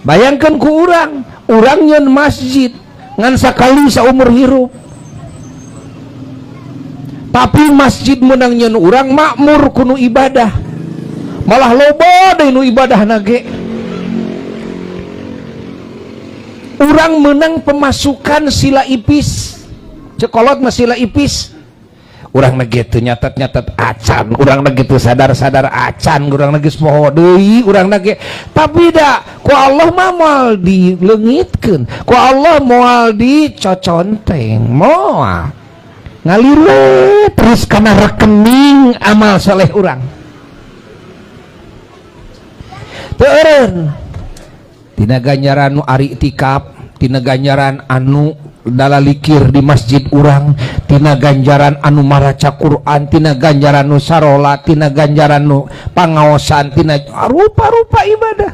Bayangkan ku urang nyeun masjid ngan sakali saumur hirup, tapi masjid menang nyeun urang makmur kuno ibadah, malah loba deui nu ibadah nage. Urang menang pemasukan sila ipis, cekolot mah sila ipis. Urang na gitu nyatet acan, urang na gitu sadar acan, urang na geus poho deui, urang na ge. Tapi da ku Allah mah moal dileungitkeun, ku Allah moal dicoconteng, moal ngalir terus kana rekening amal soleh urang. Teu eureun tina ganjaran nu ari iktikaf, tina ganjaran anu dalalikir di masjid urang, tina ganjaran anu maraca Quran, tina ganjaran nu sarolat, tina ganjaran nu pangaosan, tina rupa-rupa ibadah.